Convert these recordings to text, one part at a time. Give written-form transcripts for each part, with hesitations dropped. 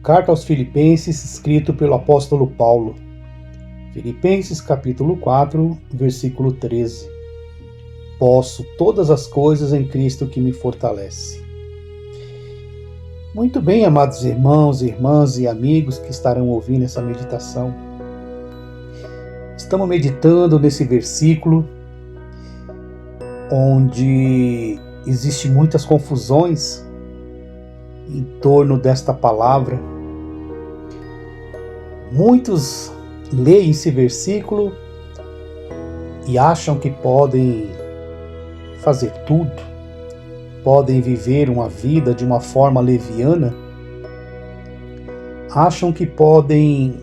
Carta aos Filipenses, escrito pelo apóstolo Paulo. Filipenses capítulo 4, versículo 13. Posso todas as coisas em Cristo que me fortalece. Muito bem, amados irmãos, irmãs e amigos que estarão ouvindo essa meditação. Estamos meditando nesse versículo onde existem muitas confusões em torno desta palavra. Muitos leem esse versículo e acham que podem fazer tudo, podem viver uma vida de uma forma leviana, acham que podem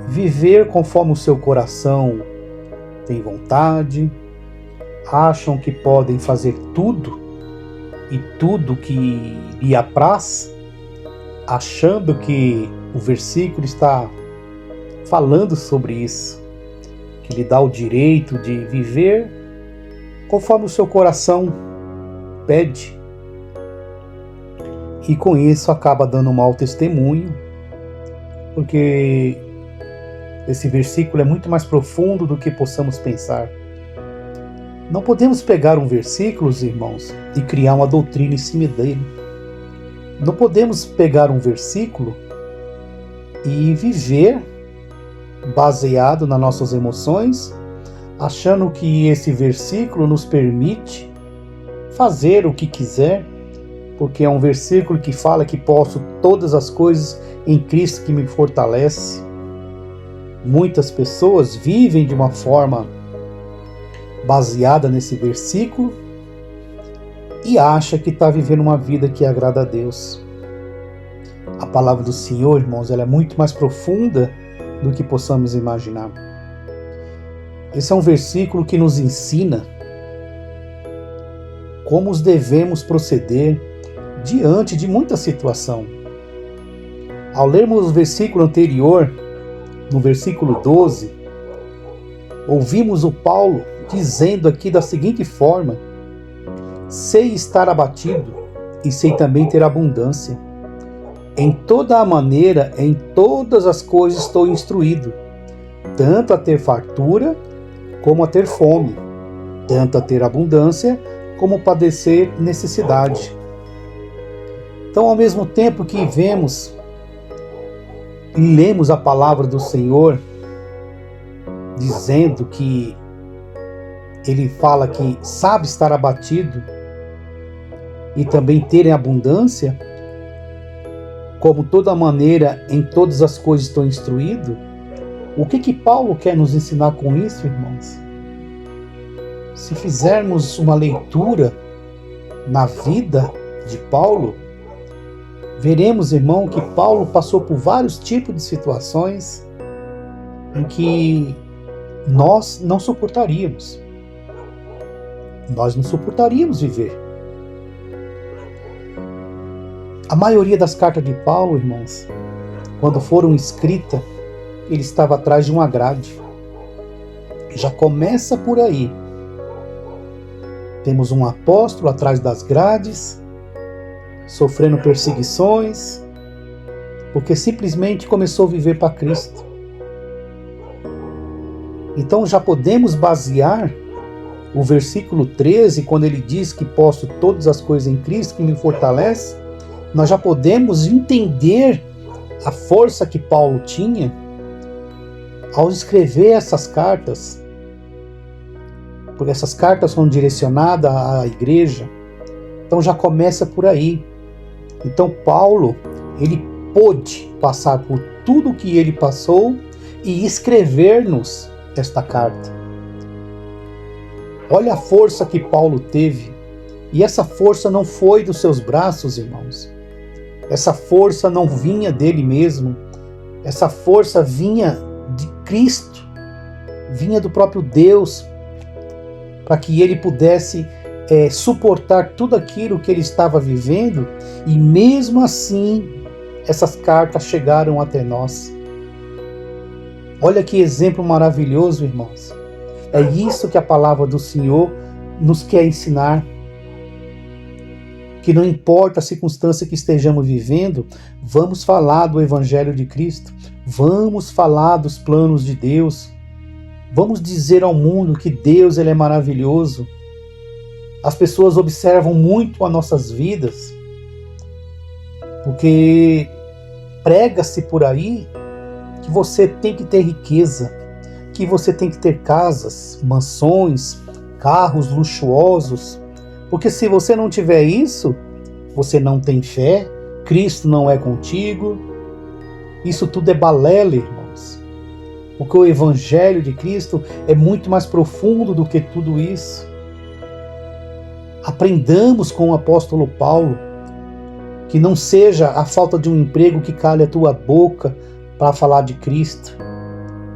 viver conforme o seu coração tem vontade, acham que podem fazer tudo e tudo que lhe apraz, achando que o versículo está falando sobre isso, que lhe dá o direito de viver conforme o seu coração pede. E com isso acaba dando um mau testemunho, porque esse versículo é muito mais profundo do que possamos pensar. Não podemos pegar um versículo, irmãos, e criar uma doutrina em cima dele. Não podemos pegar um versículo e viver baseado nas nossas emoções, achando que esse versículo nos permite fazer o que quiser, porque é um versículo que fala que posso todas as coisas em Cristo que me fortalece. Muitas pessoas vivem de uma forma baseada nesse versículo e acha que está vivendo uma vida que agrada a Deus. A palavra do Senhor, irmãos, ela é muito mais profunda do que possamos imaginar. Esse é um versículo que nos ensina como devemos proceder diante de muita situação. Ao lermos o versículo anterior, no versículo 12, ouvimos o Paulo dizendo aqui da seguinte forma: sei estar abatido e sei também ter abundância. Em toda a maneira, em todas as coisas estou instruído, tanto a ter fartura como a ter fome, tanto a ter abundância como padecer necessidade. Então, ao mesmo tempo que vemos e lemos a palavra do Senhor, dizendo que ele fala que sabe estar abatido e também ter em abundância, como toda maneira, em todas as coisas estou instruído. O que Paulo quer nos ensinar com isso, irmãos? Se fizermos uma leitura na vida de Paulo, veremos, irmão, que Paulo passou por vários tipos de situações em que nós não suportaríamos. Nós não suportaríamos viver. A maioria das cartas de Paulo, irmãos, quando foram escritas, ele estava atrás de uma grade. Já começa por aí. Temos um apóstolo atrás das grades, sofrendo perseguições, porque simplesmente começou a viver para Cristo. Então já podemos basear o versículo 13, quando ele diz que posso todas as coisas em Cristo que me fortalece, nós já podemos entender a força que Paulo tinha ao escrever essas cartas, porque essas cartas foram direcionadas à igreja. Então já começa por aí. Então Paulo, ele pôde passar por tudo o que ele passou e escrever-nos esta carta. Olha a força que Paulo teve. E essa força não foi dos seus braços, irmãos. Essa força não vinha dele mesmo. Essa força vinha de Cristo. Vinha do próprio Deus, para que ele pudesse suportar tudo aquilo que ele estava vivendo, e mesmo assim essas cartas chegaram até nós. Olha que exemplo maravilhoso, irmãos. É isso que a palavra do Senhor nos quer ensinar. que não importa a circunstância que estejamos vivendo, vamos falar do Evangelho de Cristo, vamos falar dos planos de Deus, vamos dizer ao mundo que Deus ele é maravilhoso. As pessoas observam muito as nossas vidas, porque prega-se por aí que você tem que ter riqueza, que você tem que ter casas, mansões, carros luxuosos, porque se você não tiver isso, você não tem fé, Cristo não é contigo. Isso tudo é balela, irmãos. Porque o Evangelho de Cristo é muito mais profundo do que tudo isso. Aprendamos com o apóstolo Paulo que não seja a falta de um emprego que cale a tua boca para falar de Cristo.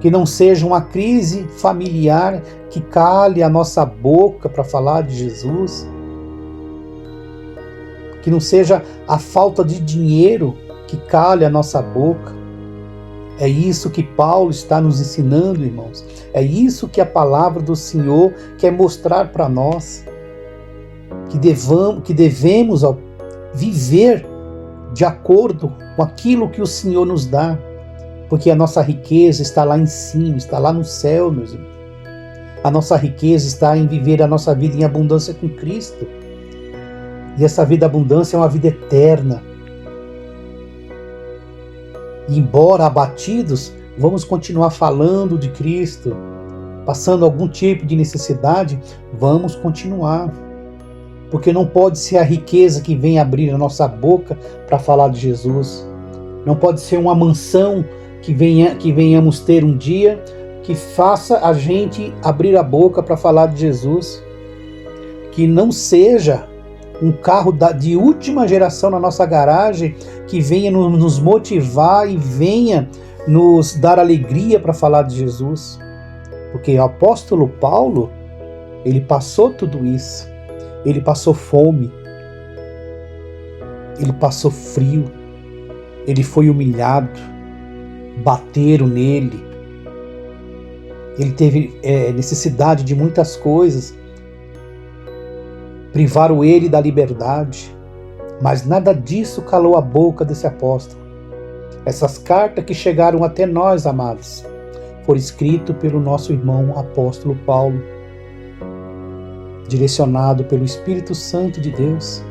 Que não seja uma crise familiar que cale a nossa boca para falar de Jesus. Que não seja a falta de dinheiro que cale a nossa boca. É isso que Paulo está nos ensinando, irmãos. É isso que a palavra do Senhor quer mostrar para nós. Que devemos viver de acordo com aquilo que o Senhor nos dá. Porque a nossa riqueza está lá em cima, está lá no céu, meus irmãos. A nossa riqueza está em viver a nossa vida em abundância com Cristo. E essa vida abundância é uma vida eterna. E embora abatidos, vamos continuar falando de Cristo. Passando algum tipo de necessidade, vamos continuar. Porque não pode ser a riqueza que vem abrir a nossa boca para falar de Jesus. Não pode ser uma mansão que venhamos ter um dia que faça a gente abrir a boca para falar de Jesus. Que não seja um carro de última geração na nossa garagem que venha nos motivar e venha nos dar alegria para falar de Jesus. Porque o apóstolo Paulo, ele passou tudo isso. Ele passou fome. Ele passou frio. Ele foi humilhado. Bateram nele. Ele teve necessidade de muitas coisas. Privaram ele da liberdade, mas nada disso calou a boca desse apóstolo. Essas cartas que chegaram até nós, amados, foram escritas pelo nosso irmão apóstolo Paulo, direcionado pelo Espírito Santo de Deus.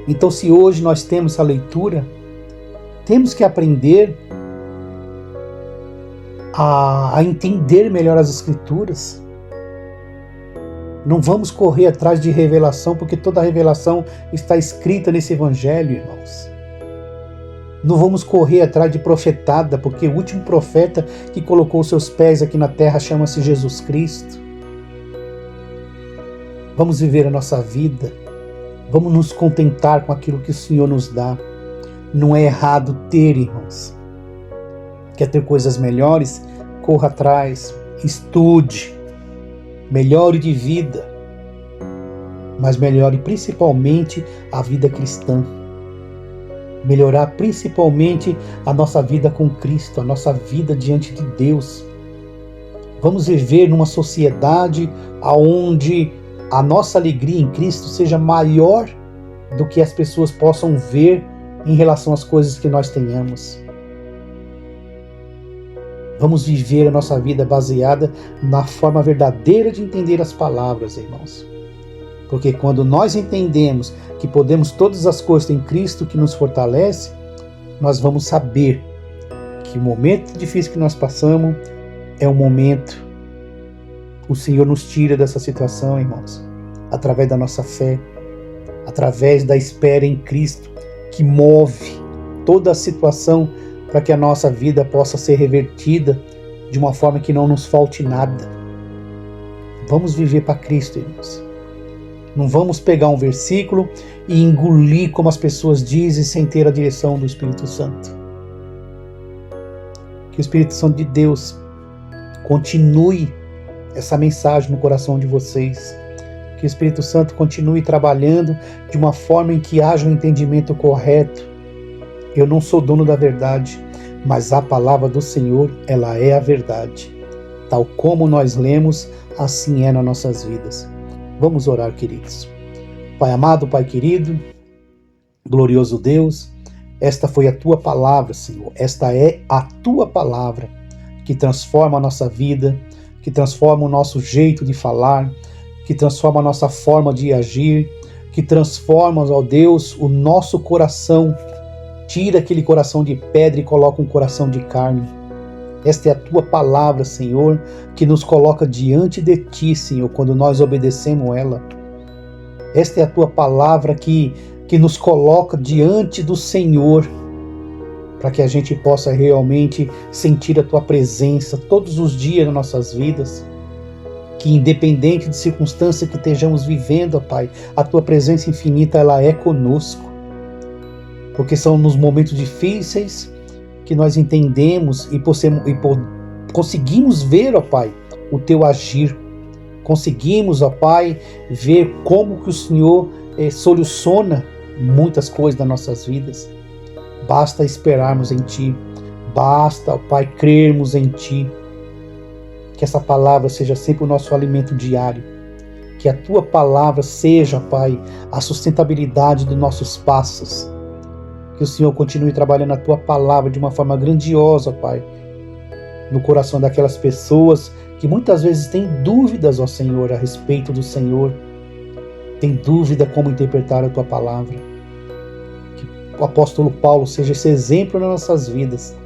Então, se hoje nós temos essa leitura, temos que aprender a entender melhor as Escrituras. Não vamos correr atrás de revelação, porque toda revelação está escrita nesse Evangelho, irmãos. Não vamos correr atrás de profetada, porque o último profeta que colocou seus pés aqui na terra chama-se Jesus Cristo. Vamos viver a nossa vida. Vamos nos contentar com aquilo que o Senhor nos dá. Não é errado ter, irmãos. Quer ter coisas melhores? Corra atrás, estude. Melhore de vida, mas melhore principalmente a vida cristã. Melhorar principalmente a nossa vida com Cristo, a nossa vida diante de Deus. Vamos viver numa sociedade onde a nossa alegria em Cristo seja maior do que as pessoas possam ver em relação às coisas que nós tenhamos. Vamos viver a nossa vida baseada na forma verdadeira de entender as palavras, irmãos. Porque quando nós entendemos que podemos todas as coisas em Cristo que nos fortalece, nós vamos saber que o momento difícil que nós passamos é um momento. O Senhor nos tira dessa situação, irmãos, através da nossa fé, através da espera em Cristo, que move toda a situação para que a nossa vida possa ser revertida de uma forma que não nos falte nada. Vamos viver para Cristo, irmãos. Não vamos pegar um versículo e engolir como as pessoas dizem sem ter a direção do Espírito Santo. Que o Espírito Santo de Deus continue essa mensagem no coração de vocês. Que o Espírito Santo continue trabalhando de uma forma em que haja um entendimento correto. Eu não sou dono da verdade, mas a palavra do Senhor, ela é a verdade. Tal como nós lemos, assim é nas nossas vidas. Vamos orar, queridos. Pai amado, Pai querido, glorioso Deus, esta foi a Tua palavra, Senhor. Esta é a Tua palavra que transforma a nossa vida, que transforma o nosso jeito de falar, que transforma a nossa forma de agir, que transforma, ó Deus, o nosso coração. Tira aquele coração de pedra e coloca um coração de carne. Esta é a Tua palavra, Senhor, que nos coloca diante de Ti, Senhor, quando nós obedecemos ela. Esta é a Tua palavra que nos coloca diante do Senhor, para que a gente possa realmente sentir a Tua presença todos os dias nas nossas vidas. Que independente de circunstância que estejamos vivendo, ó Pai, a Tua presença infinita ela é conosco. Porque são nos momentos difíceis que nós entendemos e conseguimos ver, ó Pai, o Teu agir. Conseguimos, ó Pai, ver como que o Senhor soluciona muitas coisas das nossas vidas. Basta esperarmos em Ti. Basta, ó Pai, crermos em Ti. Que essa palavra seja sempre o nosso alimento diário. Que a Tua palavra seja, Pai, a sustentabilidade dos nossos passos. Que o Senhor continue trabalhando a Tua palavra de uma forma grandiosa, Pai, no coração daquelas pessoas que muitas vezes têm dúvidas, ó Senhor, a respeito do Senhor. Tem dúvida como interpretar a Tua palavra. Que o apóstolo Paulo seja esse exemplo nas nossas vidas.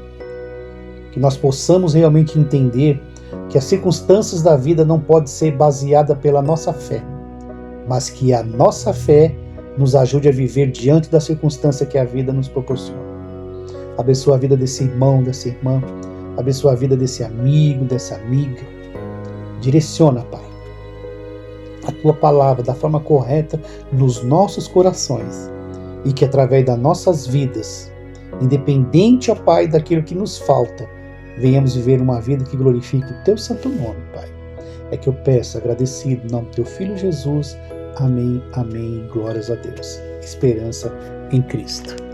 Que nós possamos realmente entender que as circunstâncias da vida não podem ser baseadas pela nossa fé, mas que a nossa fé nos ajude a viver diante da circunstância que a vida nos proporciona. Abençoa a vida desse irmão, dessa irmã. Abençoa a vida desse amigo, dessa amiga. Direciona, Pai, a Tua palavra da forma correta nos nossos corações e que através das nossas vidas, independente, ó Pai, daquilo que nos falta, venhamos viver uma vida que glorifique o Teu santo nome, Pai. É que eu peço, agradecido, em nome do Teu Filho Jesus. Amém, amém, glórias a Deus. Esperança em Cristo.